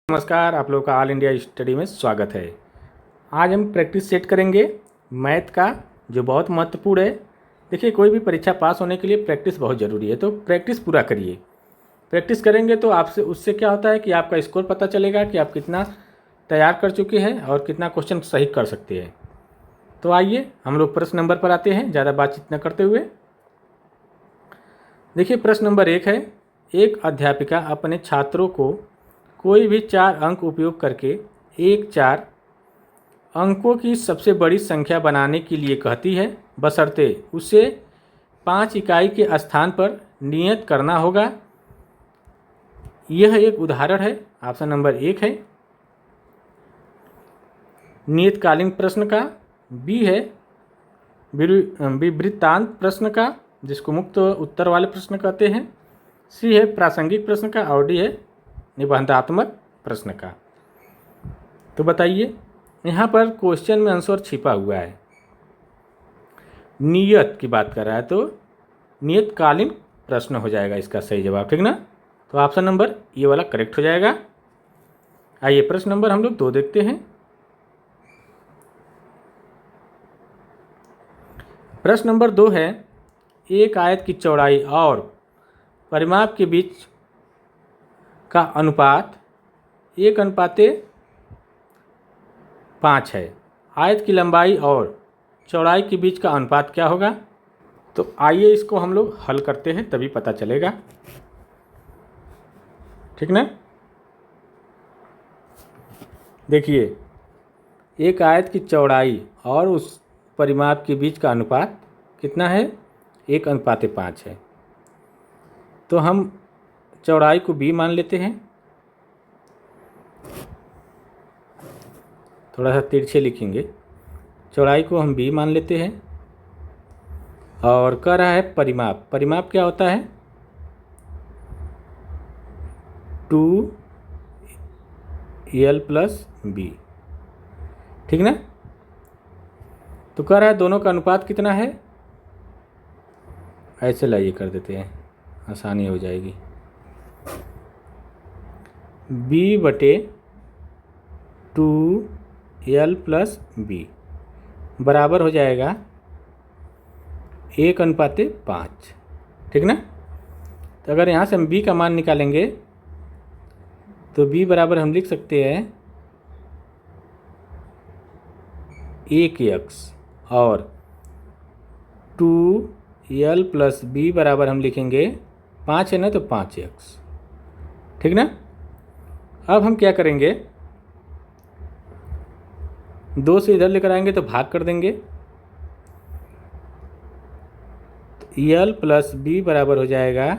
नमस्कार, आप लोगों का ऑल इंडिया स्टडी में स्वागत है। आज हम प्रैक्टिस सेट करेंगे मैथ का, जो बहुत महत्वपूर्ण है। देखिए, कोई भी परीक्षा पास होने के लिए प्रैक्टिस बहुत ज़रूरी है, तो प्रैक्टिस पूरा करिए। प्रैक्टिस करेंगे तो आपसे उससे क्या होता है कि आपका स्कोर पता चलेगा कि आप कितना तैयार कर चुके हैं और कितना क्वेश्चन सही कर सकते हैं। तो आइए हम लोग प्रश्न नंबर पर आते हैं, ज़्यादा बातचीत न करते हुए। देखिए, प्रश्न नंबर 1 है, एक अध्यापिका अपने छात्रों को कोई भी 4 अंक उपयोग करके एक 4 अंकों की सबसे बड़ी संख्या बनाने के लिए कहती है, बशर्ते उसे 5 इकाई के स्थान पर नियत करना होगा। यह एक उदाहरण है, ऑप्शन नंबर 1 है नियतकालीन प्रश्न का। बी है विवृतांत प्रश्न का, जिसको मुक्त उत्तर वाले प्रश्न कहते हैं। सी है प्रासंगिक प्रश्न का और डी है निबंधात्मक प्रश्न का। तो बताइए, यहाँ पर क्वेश्चन में आंसर छिपा हुआ है, नियत की बात कर रहा है, तो नियतकालीन प्रश्न हो जाएगा इसका सही जवाब, ठीक ना। तो ऑप्शन नंबर ये वाला करेक्ट हो जाएगा। आइए प्रश्न नंबर हम लोग 2 देखते हैं। प्रश्न नंबर 2 है, एक आयत की चौड़ाई और परिमाप के बीच का अनुपात 1:5 है। आयत की लंबाई और चौड़ाई के बीच का अनुपात क्या होगा? तो आइए इसको हम लोग हल करते हैं, तभी पता चलेगा, ठीक ना। देखिए, एक आयत की चौड़ाई और उस परिमाप के बीच का अनुपात कितना है? 1:5 है। तो हम चौड़ाई को b मान लेते हैं, थोड़ा सा तिरछे लिखेंगे। चौड़ाई को हम b मान लेते हैं और कह रहा है परिमाप। परिमाप क्या होता है? 2l + b, ठीक ना। तो कह रहा है दोनों का अनुपात कितना है? ऐसे लाइए कर देते हैं, आसानी हो जाएगी। b/2l + b बराबर हो जाएगा 1:5, ठीक ना। तो अगर यहाँ से हम b का मान निकालेंगे तो b बराबर हम लिख सकते हैं 1x, और 2l + b बराबर हम लिखेंगे 5 है ना, तो 5x, ठीक ना। अब हम क्या करेंगे, 2 से इधर लेकर आएंगे तो भाग कर देंगे, तो l + b बराबर हो जाएगा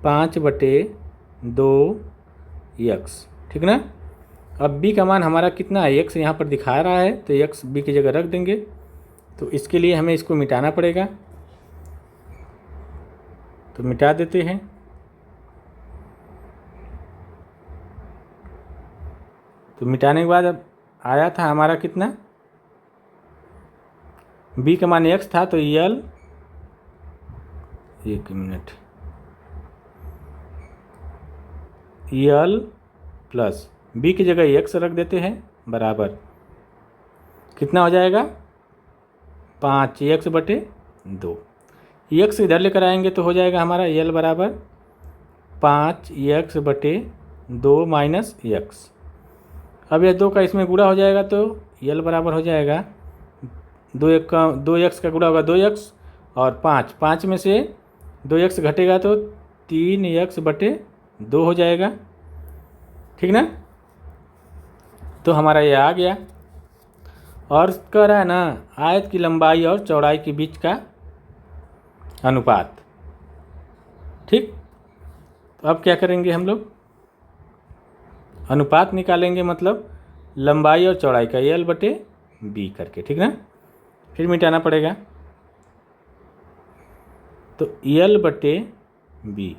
5/2x, ठीक ना। अब b का मान हमारा कितना है? x यहाँ पर दिखा रहा है, तो x b की जगह रख देंगे। तो इसके लिए हमें इसको मिटाना पड़ेगा, तो मिटा देते हैं। तो मिटाने के बाद अब आया था हमारा कितना? b का मान x था, तो l, एक मिनट, l + b की जगह x रख देते हैं, बराबर कितना हो जाएगा? 5x/2। x इधर लेकर आएंगे तो हो जाएगा हमारा l बराबर 5x/2 - x। अब यह 2 का इसमें गुणा हो जाएगा, तो l बराबर हो जाएगा 2x का गुणा होगा 2x, और 5 में से 2x घटेगा तो 3x/2 हो जाएगा, ठीक ना। तो हमारा ये आ गया। और कह रहा है ना, आयत की लंबाई और चौड़ाई के बीच का अनुपात, ठीक। तो अब क्या करेंगे हम लोग, अनुपात निकालेंगे, मतलब लंबाई और चौड़ाई का l/b करके, ठीक ना। फिर मिटाना पड़ेगा, तो l/b,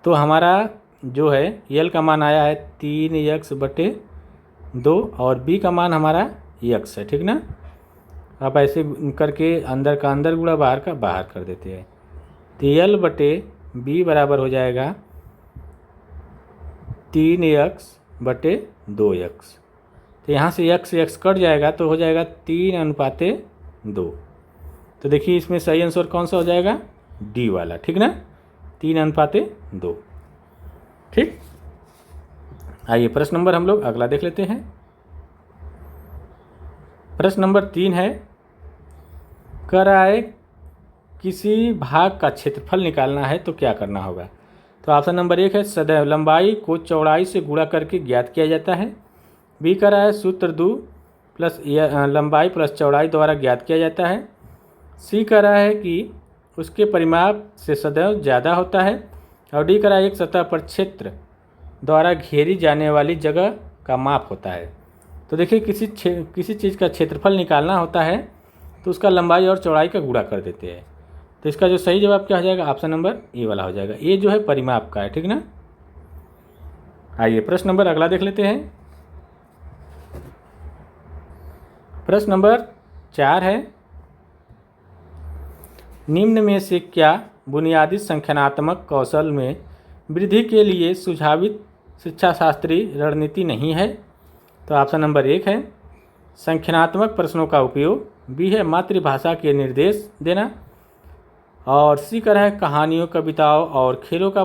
तो हमारा जो है l का मान आया है 3x/2 और b का मान हमारा x है, ठीक ना। आप ऐसे करके अंदर का अंदर गुणा, बाहर का बाहर कर देते हैं। तो l/b बराबर हो जाएगा 3x/2x। तो यहाँ से x कट जाएगा तो हो जाएगा 3:2। तो देखिए इसमें सही आंसर कौन सा हो जाएगा, डी वाला, ठीक ना, 3:2। ठीक, आइए प्रश्न नंबर हम लोग अगला देख लेते हैं। प्रश्न नंबर 3 है, कह रहा है किसी भाग का क्षेत्रफल निकालना है तो क्या करना होगा। तो ऑप्शन नंबर 1 है सदैव लंबाई को चौड़ाई से गुणा करके ज्ञात किया जाता है। बी कह रहा है सूत्र 2 प्लस लंबाई प्लस चौड़ाई द्वारा ज्ञात किया जाता है। सी कह रहा है कि उसके परिमाप से सदैव ज़्यादा होता है। और डी कह रहा है एक सतह पर क्षेत्र द्वारा घेरी जाने वाली जगह का माप होता है। तो देखिए किसी चीज़ का क्षेत्रफल निकालना होता है तो उसका लंबाई और चौड़ाई का गुणा कर देते हैं। तो इसका जो सही जवाब क्या हो जाएगा, ऑप्शन नंबर ए वाला हो जाएगा। ये जो है परिमाप का है, ठीक ना। आइए प्रश्न नंबर अगला देख लेते हैं। प्रश्न नंबर 4 है, निम्न में से क्या बुनियादी संख्यात्मक कौशल में वृद्धि के लिए सुझावित शिक्षाशास्त्री रणनीति नहीं है। तो ऑप्शन नंबर 1 है संख्यात्मक प्रश्नों का उपयोग। बी है मातृभाषा के निर्देश देना। और सी कर रहा है कहानियों, कविताओं और खेलों का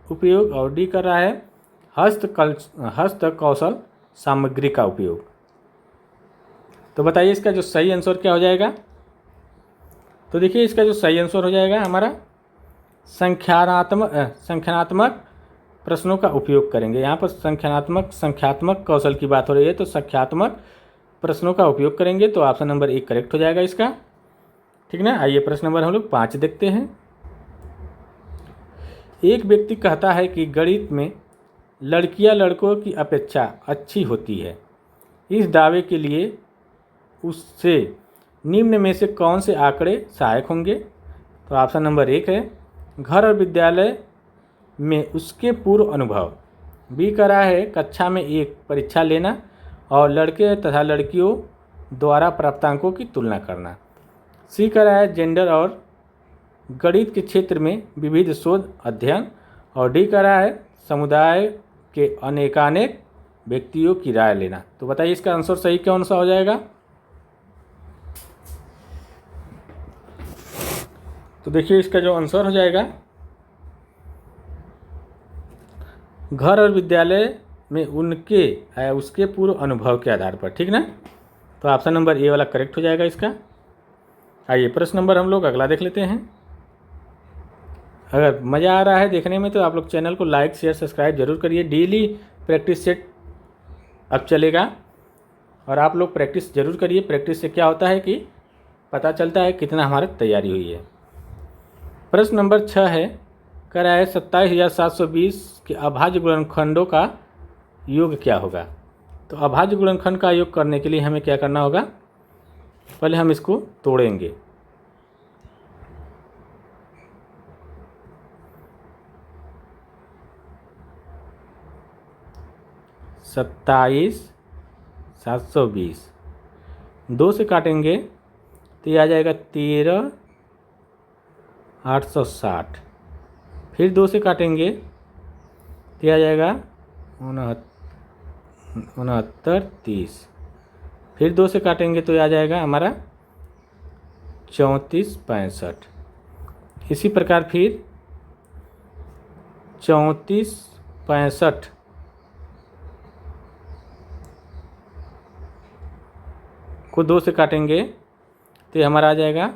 उपयोग। और डी कर रहा है हस्त कौशल सामग्री का उपयोग। तो बताइए इसका जो सही आंसर क्या हो जाएगा। तो देखिए इसका जो सही आंसर हो जाएगा हमारा संख्यात्मक प्रश्नों का उपयोग करेंगे। यहाँ पर संख्यात्मक कौशल की बात हो रही है तो संख्यात्मक प्रश्नों का उपयोग करेंगे। तो ऑप्शन नंबर 1 करेक्ट हो जाएगा इसका, ठीक ना। आइए प्रश्न नंबर हम लोग 5 देखते हैं। एक व्यक्ति कहता है कि गणित में लड़कियां लड़कों की अपेक्षा अच्छी होती है। इस दावे के लिए उससे निम्न में से कौन से आंकड़े सहायक होंगे। तो ऑप्शन नंबर 1 है घर और विद्यालय में उसके पूर्व अनुभव। बी कह रहा है कक्षा में एक परीक्षा लेना और लड़के तथा लड़कियों द्वारा प्राप्तांकों की तुलना करना। सी कह रहा है जेंडर और गणित के क्षेत्र में विविध शोध अध्ययन। और डी कह रहा है समुदाय के अनेकानेक व्यक्तियों की राय लेना। तो बताइए इसका आंसर सही कौन सा हो जाएगा। तो देखिए इसका जो आंसर हो जाएगा घर और विद्यालय में उसके पूर्व अनुभव के आधार पर, ठीक ना। तो ऑप्शन नंबर ए वाला करेक्ट हो जाएगा इसका। आइए प्रश्न नंबर हम लोग अगला देख लेते हैं। अगर मज़ा आ रहा है देखने में तो आप लोग चैनल को लाइक शेयर सब्सक्राइब जरूर करिए। डेली प्रैक्टिस सेट अब चलेगा और आप लोग प्रैक्टिस जरूर करिए। प्रैक्टिस से क्या होता है कि पता चलता है कितना हमारी तैयारी हुई है। प्रश्न नंबर 6 है, कह रहा है 27,720 के अभाज्य गुणनखंडों का योग क्या होगा। तो अभाज्य गुणनखंड का योग करने के लिए हमें क्या करना होगा, पहले हम इसको तोड़ेंगे। सत्ताईस 720 2 से काटेंगे तो ये आ जाएगा 13,860। फिर 2 से काटेंगे तो ये आ जाएगा 69,30। फिर 2 से काटेंगे तो ये आ जाएगा हमारा 34,65। इसी प्रकार फिर 34,65 को 2 से काटेंगे तो ये हमारा आ जाएगा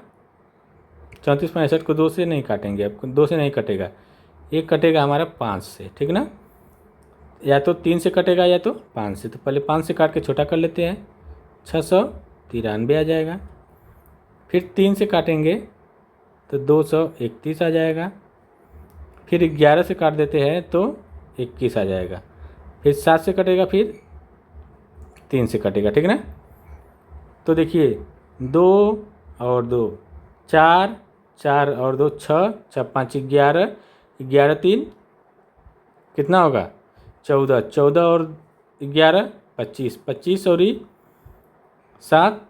34,65 को 2 से नहीं काटेंगे, अब 2 से नहीं कटेगा, एक कटेगा हमारा 5 से, ठीक ना। या तो 3 से कटेगा या तो 5 से। तो पहले 5 से काट के छोटा कर लेते हैं, 693 आ जाएगा। फिर 3 से काटेंगे तो 231 आ जाएगा। फिर 11 से काट देते हैं तो 21 आ जाएगा। फिर 7 से कटेगा, फिर 3 से कटेगा, ठीक ना। तो देखिए 2 और 2 4, 4 और 2 6, 6 5 11, 11 3 कितना होगा 14, 14 और 11 25, 25 और 7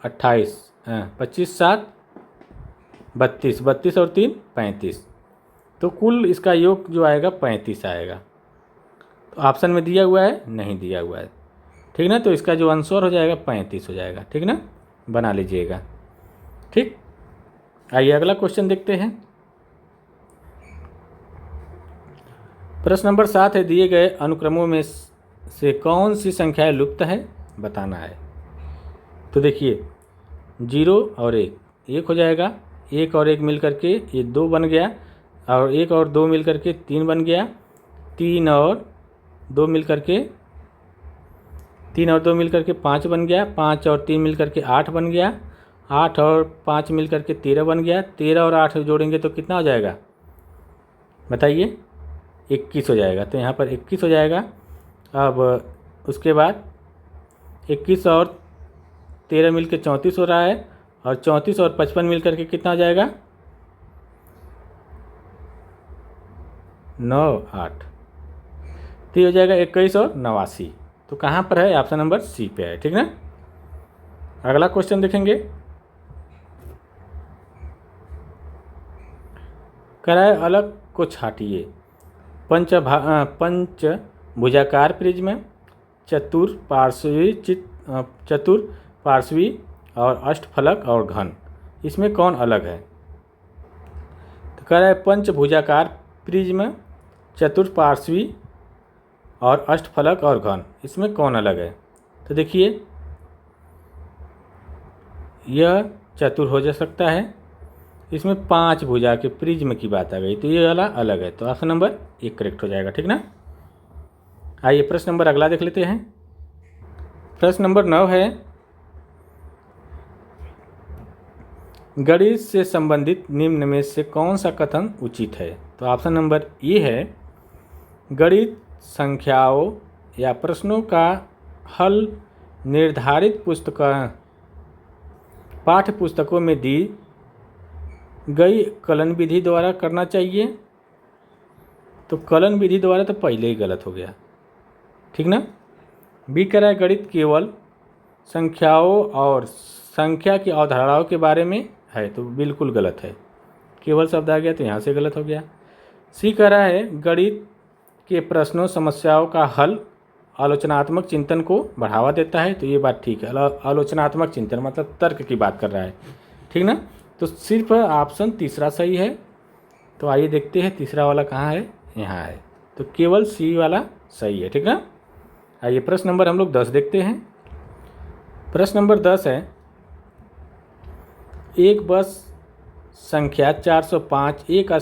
28, 25 7 32, 32 और 3 35। तो कुल इसका योग जो आएगा 35 आएगा। तो ऑप्शन में दिया हुआ है, नहीं दिया हुआ है, ठीक ना। तो इसका जो आंसर हो जाएगा 35 हो जाएगा, ठीक ना, बना लीजिएगा। ठीक, आइए अगला क्वेश्चन देखते हैं। प्रश्न नंबर 7 है, दिए गए अनुक्रमों में से कौन सी संख्याएं लुप्त है, बताना है। तो देखिए 0 और 1 हो जाएगा, 1 और 1 मिल करके ये 2 बन गया, और 1 और 2 मिल करके 3 बन गया, 3 और 2 मिल करके 5 बन गया, 5 और 3 मिल करके 8 बन गया, 8 और 5 मिल करके 13 बन गया, 13 और 8 जोड़ेंगे तो कितना हो जाएगा बताइए, 21 हो जाएगा। तो यहाँ पर 21 हो जाएगा। अब उसके बाद 21 और 13 मिल के 34 हो रहा है, और 34 और 55 मिल करके कितना हो जाएगा 9 8, तो ये हो जाएगा 21 और 89। तो कहाँ पर है, ऑप्शन नंबर सी पे है, ठीक ना। अगला क्वेश्चन देखेंगे। कराए अलग को छाटिए, पंच भुजाकार प्रिज्म, चतुर्पार्श्वी और अष्टफलक और घन, इसमें कौन अलग है। तो कह रहा है पंचभुजाकार प्रिज्म, चतुर्पार्श्वी और अष्टफलक और घन, इसमें कौन अलग है। तो देखिए यह चतुर हो जा सकता है, इसमें 5 भुजा के प्रिज्म की बात आ गई, तो ये वाला अलग है। तो ऑप्शन नंबर 1 करेक्ट हो जाएगा, ठीक ना। आइए प्रश्न नंबर अगला देख लेते हैं। प्रश्न नंबर 9 है, गणित से संबंधित निम्न में से कौन सा कथन उचित है। तो ऑप्शन नंबर ए है, गणित संख्याओं या प्रश्नों का हल निर्धारित पाठ्य पुस्तकों में दी गई कलन विधि द्वारा करना चाहिए। तो कलन विधि द्वारा तो पहले ही गलत हो गया, ठीक ना। बी कह रहा है गणित केवल संख्याओं और संख्या की अवधारणाओं के बारे में है, तो बिल्कुल गलत है, केवल शब्द आ गया तो यहाँ से गलत हो गया। सी कह रहा है गणित के प्रश्नों समस्याओं का हल आलोचनात्मक चिंतन को बढ़ावा देता है, तो ये बात ठीक है। आलोचनात्मक चिंतन मतलब तर्क की बात कर रहा है, ठीक ना। तो सिर्फ ऑप्शन तीसरा सही है। तो आइए देखते हैं तीसरा वाला कहाँ है, यहाँ है, तो केवल सी वाला सही है, ठीक ना। आइए प्रश्न नंबर हम लोग 10 देखते हैं। प्रश्न नंबर 10 है, एक बस संख्या 405 एक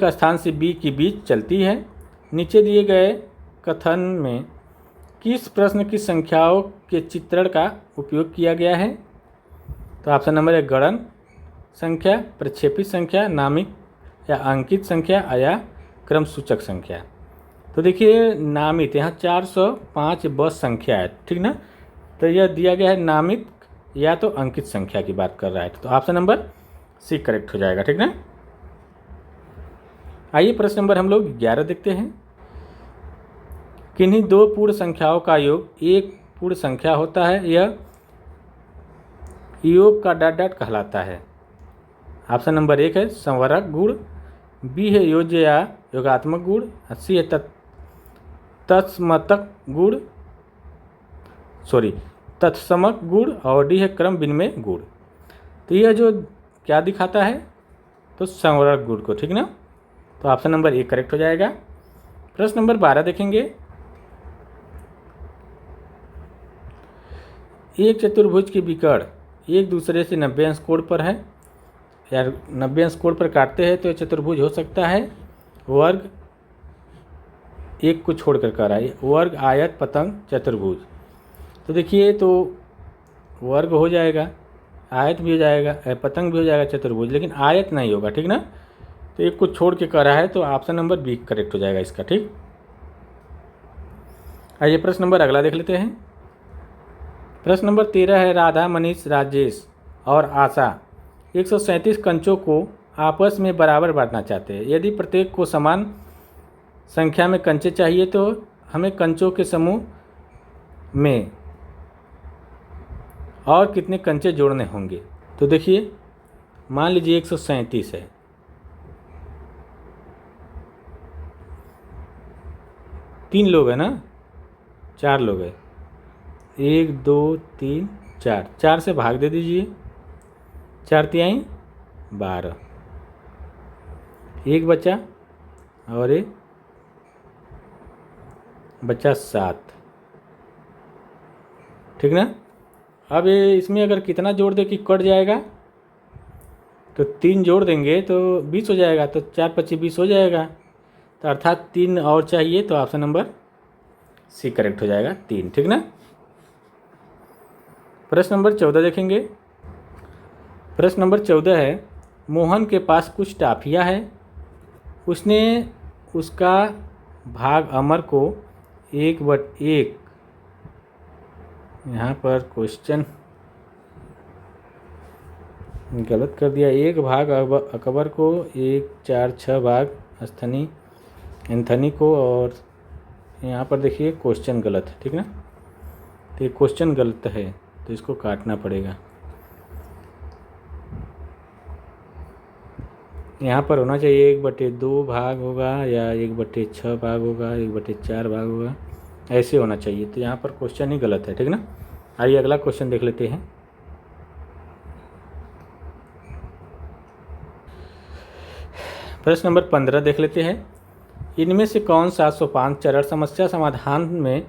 स्थान से बी के बीच चलती है। नीचे दिए गए कथन में किस प्रश्न की संख्याओं के चित्रण का उपयोग किया गया है। तो ऑप्शन नंबर 1 गणन संख्या, प्रक्षेपित संख्या, नामिक या अंकित संख्या या क्रम सूचक संख्या। तो देखिए नामित, यहाँ 405 बस संख्या है, ठीक ना। तो यह दिया गया है नामित या तो अंकित संख्या की बात कर रहा है, तो ऑप्शन नंबर सी करेक्ट हो जाएगा, ठीक ना। आइए प्रश्न नंबर हम लोग 11 देखते हैं। किन्हीं दो पूर्ण संख्याओं का योग एक पूर्ण संख्या होता है, यह योग का डॉट डॉट कहलाता है। ऑप्शन नंबर 1 है संवरक गुण, बी है योज्य या योगात्मक गुण, सी है तत्समक गुण, और डी है क्रम विनिमय गुण। तो यह जो क्या दिखाता है, तो संवरक गुण को, ठीक ना। तो ऑप्शन नंबर 1 करेक्ट हो जाएगा। प्रश्न नंबर 12 देखेंगे। एक चतुर्भुज की विकर्ण एक दूसरे से 90 अंश कोण पर है, या 90 अंश कोण पर काटते हैं, तो चतुर्भुज हो सकता है। वर्ग एक को छोड़कर कर रहा है, वर्ग, आयत, पतंग, चतुर्भुज। तो देखिए तो वर्ग हो जाएगा, आयत भी हो जाएगा, पतंग भी हो जाएगा, चतुर्भुज, लेकिन आयत नहीं होगा, ठीक ना। तो एक को छोड़ के कर रहा है, तो ऑप्शन नंबर बी करेक्ट हो जाएगा इसका, ठीक। आइए प्रश्न नंबर अगला देख लेते हैं। प्रश्न नंबर 13 है, राधा, मनीष, राजेश और आशा 137 कंचों को आपस में बराबर बांटना चाहते हैं। यदि प्रत्येक को समान संख्या में कंचे चाहिए, तो हमें कंचों के समूह में और कितने कंचे जोड़ने होंगे। तो देखिए मान लीजिए 137 है, 3 लोग हैं ना, 4 लोग हैं, 1 2 3 4, 4 से भाग दे दीजिए, 4 तिहाई 12, एक बचा और एक बचा 7, ठीक ना। अब ये इसमें अगर कितना जोड़ दे कि कट जाएगा, तो 3 जोड़ देंगे तो 20 हो जाएगा, तो 4 25 20 हो जाएगा, तो अर्थात 3 और चाहिए, तो ऑप्शन नंबर सी करेक्ट हो जाएगा, 3, ठीक ना। प्रश्न नंबर 14 देखेंगे। प्रश्न नंबर 14 है, मोहन के पास कुछ टाफियाँ है, उसने उसका भाग अमर को 1/1, यहाँ पर क्वेश्चन गलत कर दिया, 1 भाग अकबर को, 1 4 6 भाग एंथनी को, और यहाँ पर देखिए क्वेश्चन गलत है, ठीक ना। तो ये क्वेश्चन गलत है, तो इसको काटना पड़ेगा। यहाँ पर होना चाहिए 1/2 भाग होगा, या 1/6 भाग होगा, 1/4 भाग होगा, ऐसे होना चाहिए। तो यहाँ पर क्वेश्चन ही गलत है, ठीक ना। आइए अगला क्वेश्चन देख लेते हैं। प्रश्न नंबर 15 देख लेते हैं। इनमें से कौन सा सोपान चरण समस्या समाधान में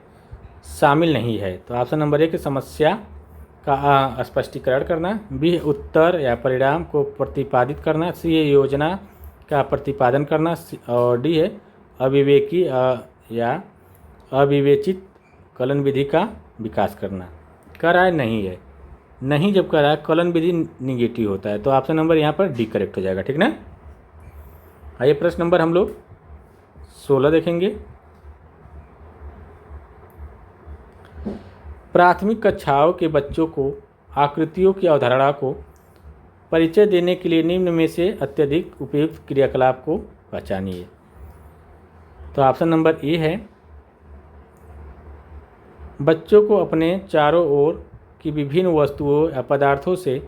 शामिल नहीं है? तो ऑप्शन नंबर 1 समस्या का स्पष्टीकरण करना, बी उत्तर या परिणाम को प्रतिपादित करना, सी है योजना का प्रतिपादन करना, और डी है अविवेकी या अविवेचित कलन विधि का विकास करना। कह रहा है नहीं है, नहीं जब कह रहा है कलन विधि निगेटिव होता है, तो ऑप्शन नंबर यहाँ पर डी करेक्ट हो जाएगा, ठीक ना। आइए प्रश्न नंबर हम लोग 16 देखेंगे। प्राथमिक कक्षाओं के बच्चों को आकृतियों की अवधारणा को परिचय देने के लिए निम्न में से अत्यधिक उपयुक्त क्रियाकलाप को पहचानिए। तो ऑप्शन नंबर ए है, बच्चों को अपने चारों ओर की विभिन्न वस्तुओं या पदार्थों से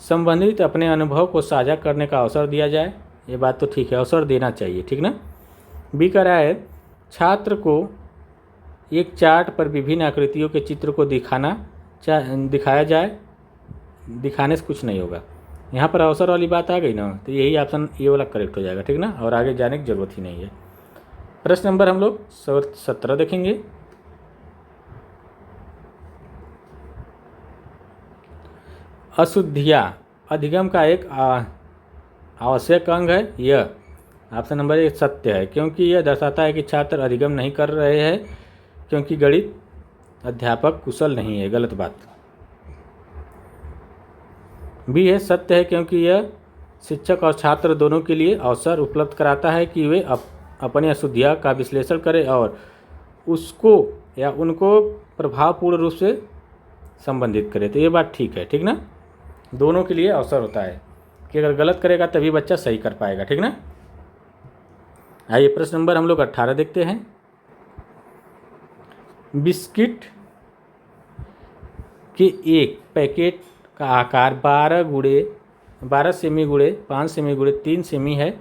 संबंधित अपने अनुभव को साझा करने का अवसर दिया जाए। ये बात तो ठीक है, अवसर देना चाहिए, ठीक ना। बी कह रहा है, छात्र को एक चार्ट पर विभिन्न आकृतियों के चित्र को दिखाया जाए, दिखाने से कुछ नहीं होगा। यहाँ पर अवसर वाली बात आ गई ना, तो यही ऑप्शन ये वाला करेक्ट हो जाएगा, ठीक ना, और आगे जाने की जरूरत ही नहीं है। प्रश्न नंबर हम लोग 17 देखेंगे। अशुद्धियाँ अधिगम का एक आवश्यक अंग है। यह ऑप्शन नंबर 1 सत्य है, क्योंकि यह दर्शाता है कि छात्र अधिगम नहीं कर रहे हैं क्योंकि गणित अध्यापक कुशल नहीं है। गलत बात। बी है, सत्य है, क्योंकि यह शिक्षक और छात्र दोनों के लिए अवसर उपलब्ध कराता है कि वे अपनी अशुद्धियाँ का विश्लेषण करें और उसको या उनको प्रभावपूर्ण रूप से संबंधित करें। तो ये बात ठीक है, ठीक ना। दोनों के लिए अवसर होता है कि अगर गलत करेगा तभी बच्चा सही कर पाएगा, ठीक ना। आइए प्रश्न नंबर हम लोग 18 देखते हैं। बिस्किट के एक पैकेट का आकार 12 सेमी गुणे 5 सेमी गुणे 3 सेमी है।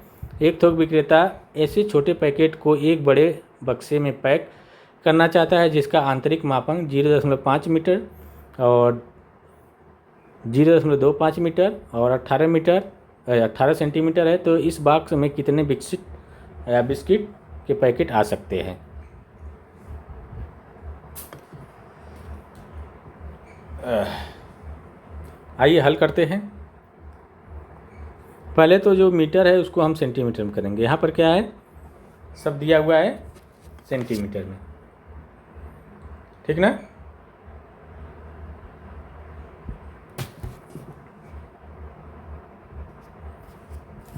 एक थोक विक्रेता ऐसे छोटे पैकेट को एक बड़े बक्से में पैक करना चाहता है जिसका आंतरिक मापांक 0.5 मीटर और 0.25 मीटर और 18 सेंटीमीटर है। तो इस बॉक्स में कितने बिस्किट के पैकेट आ सकते हैं? आइए हल करते हैं। पहले तो जो मीटर है उसको हम सेंटीमीटर में करेंगे। यहाँ पर क्या है, सब दिया हुआ है सेंटीमीटर में, ठीक ना।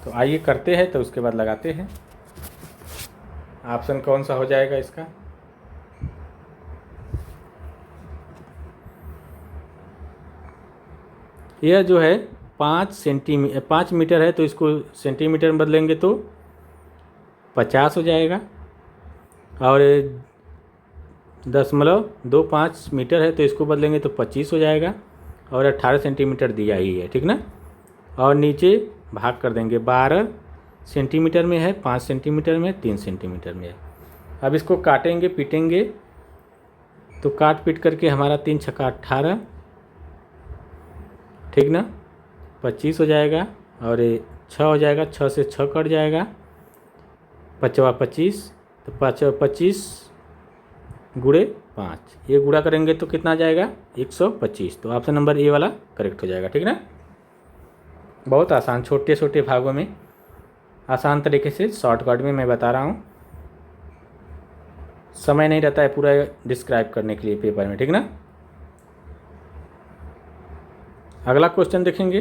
तो आइए करते हैं, तो उसके बाद लगाते हैं। ऑप्शन कौन सा हो जाएगा इसका? यह जो है 5 मीटर है, तो इसको सेंटीमीटर में बदलेंगे तो 50 हो जाएगा। और 0.25 मीटर है, तो इसको बदलेंगे तो 25 हो जाएगा। और 18 सेंटीमीटर दिया ही है, ठीक ना। और नीचे भाग कर देंगे, 12 सेंटीमीटर में है, 5 सेंटीमीटर में, 3 सेंटीमीटर में है। अब इसको काटेंगे पीटेंगे तो काट पीट करके हमारा 3 छक्का 18, ठीक ना, 25 हो जाएगा और ये 6 हो जाएगा, 6 से 6 कट जाएगा, 5वां 25, तो 5वां 25 गुणे 5, ये गुणा करेंगे तो कितना आ जाएगा 125। तो ऑप्शन नंबर ए वाला करेक्ट हो जाएगा, ठीक ना। बहुत आसान, छोटे छोटे भागों में आसान तरीके से शॉर्टकट में मैं बता रहा हूँ, समय नहीं रहता है पूरा डिस्क्राइब करने के लिए पेपर में, ठीक ना। अगला क्वेश्चन देखेंगे।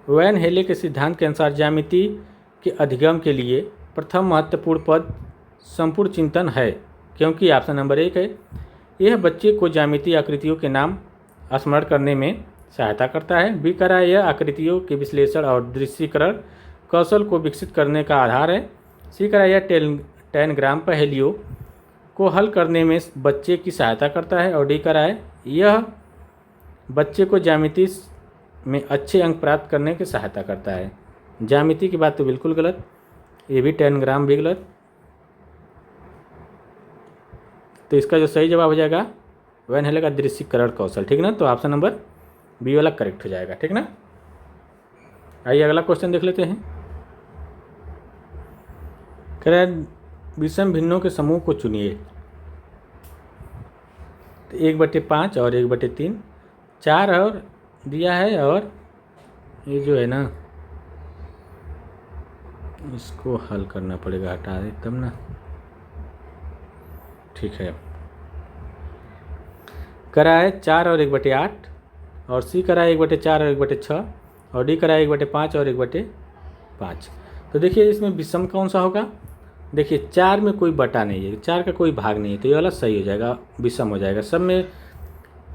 वैन हेले के सिद्धांत के अनुसार ज्यामिति के अधिगम के लिए प्रथम महत्वपूर्ण पद संपूर्ण चिंतन है, क्योंकि ऑप्शन नंबर 1 है यह बच्चे को ज्यामितीय आकृतियों के नाम स्मरण करने में सहायता करता है। बी कह रहा है यह आकृतियों के विश्लेषण और दृश्यीकरण कौशल को विकसित करने का आधार है। सी कह रहा है यह टैनग्राम पहेलियों को हल करने में बच्चे की सहायता करता है। और डी कह रहा है यह बच्चे को ज्यामिति में अच्छे अंक प्राप्त करने की सहायता करता है। ज्यामिति की बात तो बिल्कुल गलत, ये भी टैनग्राम भी गलत। तो इसका जो सही जवाब हो जाएगा वैन हेले का दृश्यीकरण कौशल, ठीक ना। तो ऑप्शन नंबर बी वाला करेक्ट हो जाएगा, ठीक ना। आइए अगला क्वेश्चन देख लेते हैं। कह रहा है विषम भिन्नों के समूह को चुनिए। तो 1/5 और 1/3, 4 और दिया है, और ये जो है ना इसको हल करना पड़ेगा, हटा दे तब ना, ठीक है। करा है 4 और 1/8, और सी करा है 1/4 और 1/6, और डी करा है 1/5 और 1/5। तो देखिए इसमें विषम कौन सा होगा। देखिए 4 में कोई बटा नहीं है, 4 का कोई भाग नहीं है, तो ये वाला सही हो जाएगा, विषम हो जाएगा। सब में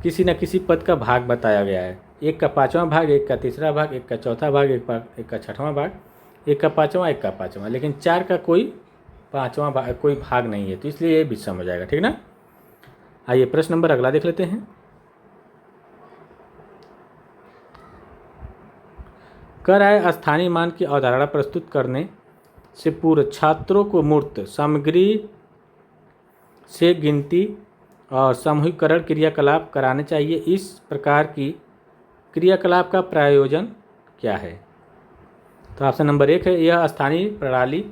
किसी न किसी पद का भाग बताया गया है, 1 का 5वां भाग, 1 का 3रा भाग, 1 का 4था भाग, 1 का 6वां भाग, 1 का 5वां, 1 का 5वां, लेकिन 4 का कोई 5वां भाग, कोई भाग नहीं है, तो इसलिए ये विषम हो जाएगा, ठीक ना। आइए प्रश्न नंबर अगला देख लेते हैं। कह रहा है स्थानीय मान की अवधारणा प्रस्तुत करने से पूर्व छात्रों को मूर्त सामग्री से गिनती और समूहीकरण क्रियाकलाप कराने चाहिए। इस प्रकार की क्रियाकलाप का प्रयोजन क्या है। तो ऑप्शन नंबर 1 है यह स्थानीय प्रणाली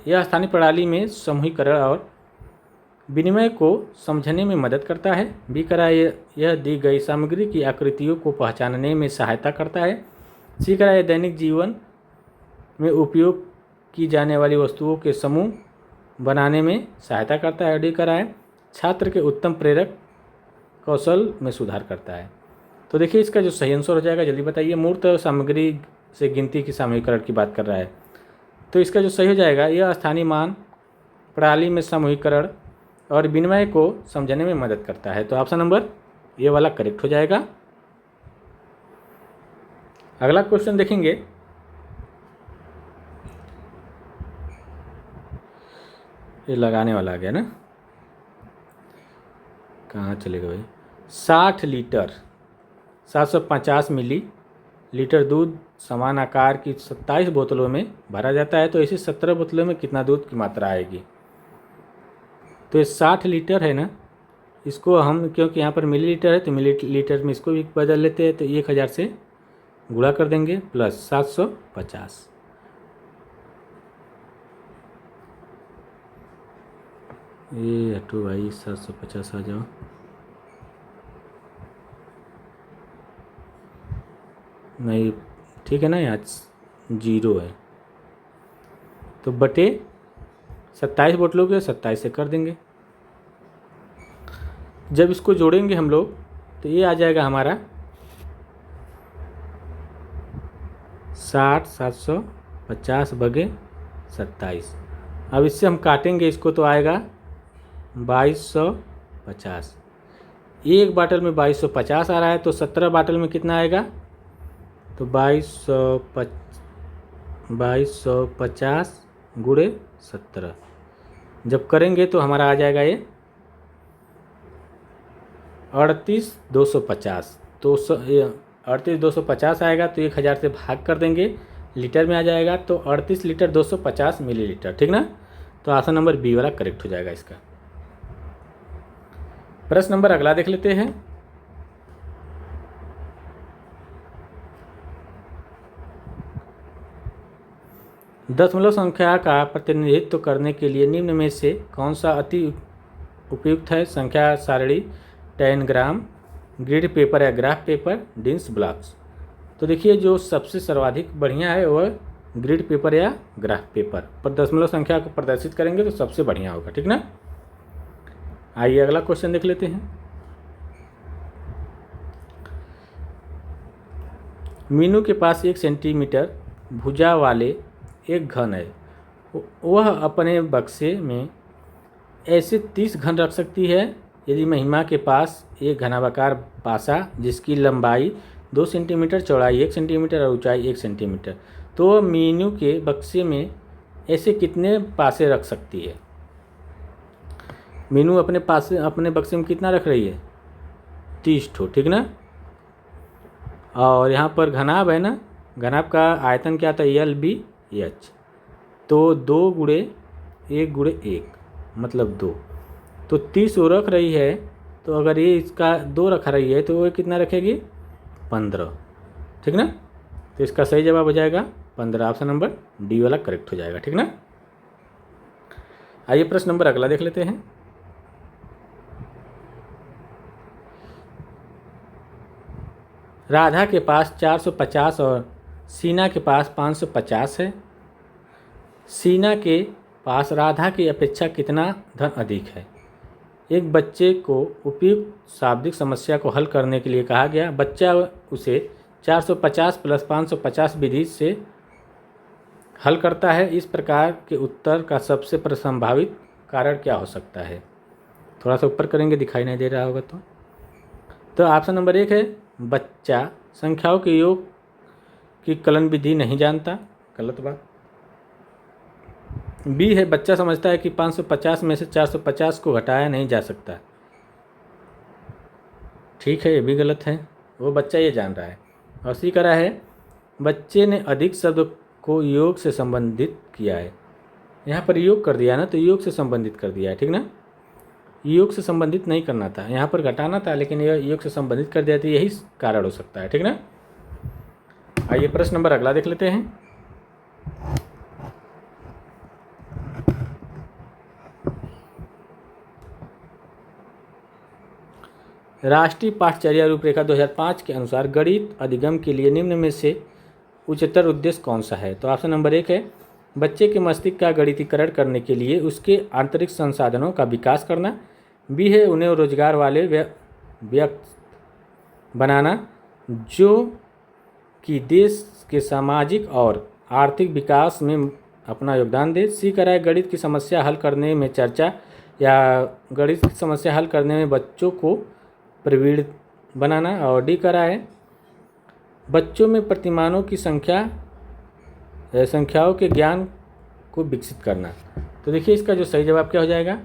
यह स्थानीय प्रणाली में समूहीकरण और विनिमय को समझने में मदद करता है। बी कह रहा है यह दी गई सामग्री की आकृतियों को पहचानने में सहायता करता है। सी कह रहा है दैनिक जीवन में उपयोग की जाने वाली वस्तुओं के समूह बनाने में सहायता करता है। डी कह रहा है छात्र के उत्तम प्रेरक कौशल में सुधार करता है। तो देखिए इसका जो सही आंसर हो जाएगा जल्दी बताइए। मूर्त सामग्री से गिनती की समूहीकरण की बात कर रहा है, तो इसका जो सही हो जाएगा यह स्थानीय मान प्रणाली में समूहीकरण और विनिमय को समझने में मदद करता है। तो ऑप्शन नंबर ये वाला करेक्ट हो जाएगा। अगला क्वेश्चन देखेंगे। ये लगाने वाला आ गया ना, कहाँ चलेगा भाई। 60 लीटर 750 मिली लीटर दूध समान आकार की 27 बोतलों में भरा जाता है, तो ऐसे 17 बोतलों में कितना दूध की मात्रा आएगी। तो ये 60 लीटर है ना, इसको हम क्योंकि यहाँ पर मिलीलीटर है तो मिलीलीटर में इसको भी बदल लेते हैं, तो 1000 से गुणा कर देंगे प्लस 750। ये हटो भाई, 750 आ जाओ। नहीं ठीक है ना, यहाँ 0 है, तो बटे 27 बोतलों के 27 से कर देंगे। जब इसको जोड़ेंगे हम लोग तो ये आ जाएगा हमारा 60 750 बगे 27। अब इससे हम काटेंगे इसको तो आएगा 2250। एक बाटल में 2250 आ रहा है, तो 17 बाटल में कितना आएगा, तो 2250 गुणे 17 जब करेंगे तो हमारा आ जाएगा ये 38250। तो 38,250 आएगा तो 1000 से भाग कर देंगे, लीटर में आ जाएगा तो 38 लीटर 250 मिलीलीटर, ठीक ना। तो ऑप्शन नंबर बी वाला करेक्ट हो जाएगा इसका। प्रश्न नंबर अगला देख लेते हैं। दशमलव संख्या का प्रतिनिधित्व करने के लिए निम्न में से कौन सा अति उपयुक्त है? संख्या सारणी, टैनग्राम, ग्रिड पेपर या ग्राफ पेपर, डिंस ब्लॉक्स। तो देखिए जो सबसे सर्वाधिक बढ़िया है वह ग्रिड पेपर या ग्राफ पेपर पर दशमलव संख्या को प्रदर्शित करेंगे तो सबसे बढ़िया होगा, ठीक ना। आइए अगला क्वेश्चन देख लेते हैं। मीनू के पास 1 सेंटीमीटर भुजा वाले एक घन है, वह अपने बक्से में ऐसे 30 घन रख सकती है यदि महिमा के पास एक घनाभार पासा जिसकी लंबाई 2 सेंटीमीटर, चौड़ाई 1 सेंटीमीटर और ऊंचाई 1 सेंटीमीटर, तो मीनू के बक्से में ऐसे कितने पासे रख सकती है? मीनू अपने बक्से में कितना रख रही है? 30 ठो, ठीक ना। और यहाँ पर घनाभ है ना, घनाभ का आयतन क्या था? LBH, तो 2 गुणे 1 गुणे 1 मतलब 2, तो 30 वो रख रही है, तो अगर ये इसका 2 रखा रही है तो वो कितना रखेगी? 15, ठीक ना। तो इसका सही जवाब हो जाएगा 15, ऑप्शन नंबर डी वाला करेक्ट हो जाएगा, ठीक ना। आइए प्रश्न नंबर अगला देख लेते हैं। राधा के पास 450 और सीना के पास 550 है। सीना के पास राधा की अपेक्षा कितना धन अधिक है? एक बच्चे को उपयुक्त शाब्दिक समस्या को हल करने के लिए कहा गया। बच्चा उसे 450 प्लस 550 विधि से हल करता है। इस प्रकार के उत्तर का सबसे संभावित कारण क्या हो सकता है? थोड़ा सा ऊपर करेंगे, दिखाई नहीं दे रहा होगा तो ऑप्शन नंबर 1 है बच्चा संख्याओं के योग की कलन विधि नहीं जानता, गलत बात। बी है बच्चा समझता है कि 550 में से 450 को घटाया नहीं जा सकता, ठीक है, ये भी गलत है, वो बच्चा ये जान रहा है। और सी करा है बच्चे ने अधिक शब्द को योग से संबंधित किया है। यहाँ पर योग कर दिया ना, तो योग से संबंधित कर दिया है, ठीक ना। योग से संबंधित नहीं करना था, यहाँ पर घटाना था, लेकिन यह योग से संबंधित कर दिया, तो यही कारण हो सकता है, ठीक ना। आइए प्रश्न नंबर अगला देख लेते हैं। राष्ट्रीय पाठचर्या रूपरेखा 2005 के अनुसार गणित अधिगम के लिए निम्न में से उच्चतर उद्देश्य कौन सा है? तो ऑप्शन नंबर 1 है बच्चे के मस्तिष्क का गणितीकरण करने के लिए उसके आंतरिक संसाधनों का विकास करना। बी है उन्हें रोजगार वाले व्यक्ति बनाना जो कि देश के सामाजिक और आर्थिक विकास में अपना योगदान दे। सी करा है गणित की समस्या हल करने में चर्चा या गणित की समस्या हल करने में बच्चों को प्रवीण बनाना। और डी करा है बच्चों में प्रतिमानों की संख्याओं के ज्ञान को विकसित करना। तो देखिए इसका जो सही जवाब क्या हो जाएगा?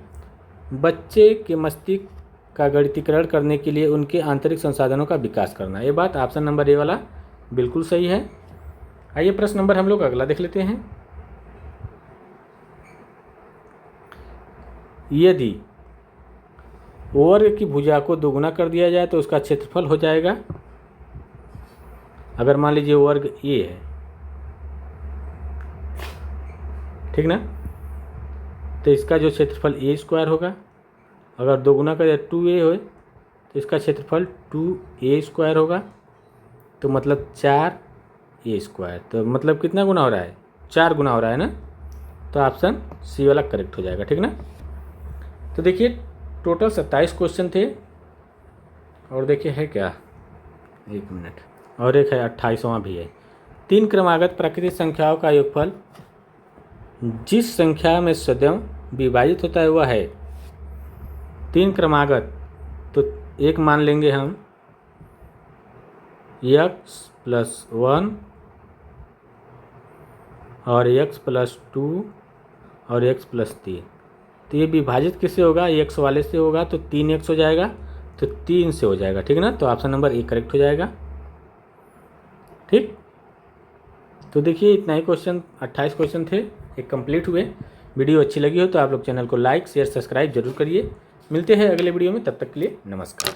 बच्चे के मस्तिष्क का गणितीकरण करने के लिए उनके आंतरिक संसाधनों का विकास करना। ये बात ऑप्शन नंबर ए वाला बिल्कुल सही है। आइए प्रश्न नंबर हम लोग अगला देख लेते हैं। यदि वर्ग की भुजा को दोगुना कर दिया जाए तो उसका क्षेत्रफल हो जाएगा, अगर मान लीजिए वर्ग ए है, ठीक ना, तो इसका जो क्षेत्रफल ए स्क्वायर होगा। अगर दोगुना कर दिया 2a हो तो इसका क्षेत्रफल 2a स्क्वायर होगा, तो मतलब 4a स्क्वायर, तो मतलब कितना गुना हो रहा है? 4 गुना हो रहा है ना, तो ऑप्शन सी वाला करेक्ट हो जाएगा, ठीक ना। तो देखिए टोटल 27 क्वेश्चन थे, और देखिए है क्या, 1 मिनट, और एक है 28वां भी है। 3 क्रमागत प्राकृतिक संख्याओं का योगफल जिस संख्या में सदैव विभाजित होता है वह है 3 क्रमागत, तो एक मान लेंगे हम x+1 और x+2 और x+3, तो ये विभाजित किससे होगा? x वाले से होगा, तो 3x हो जाएगा, तो 3 से हो जाएगा, ठीक है ना। तो ऑप्शन नंबर ए करेक्ट हो जाएगा। ठीक। तो देखिए इतना ही क्वेश्चन, 28 क्वेश्चन थे, एक कंप्लीट हुए। वीडियो अच्छी लगी हो तो आप लोग चैनल को लाइक शेयर सब्सक्राइब जरूर करिए। मिलते हैं अगले वीडियो में, तब तक के लिए नमस्कार।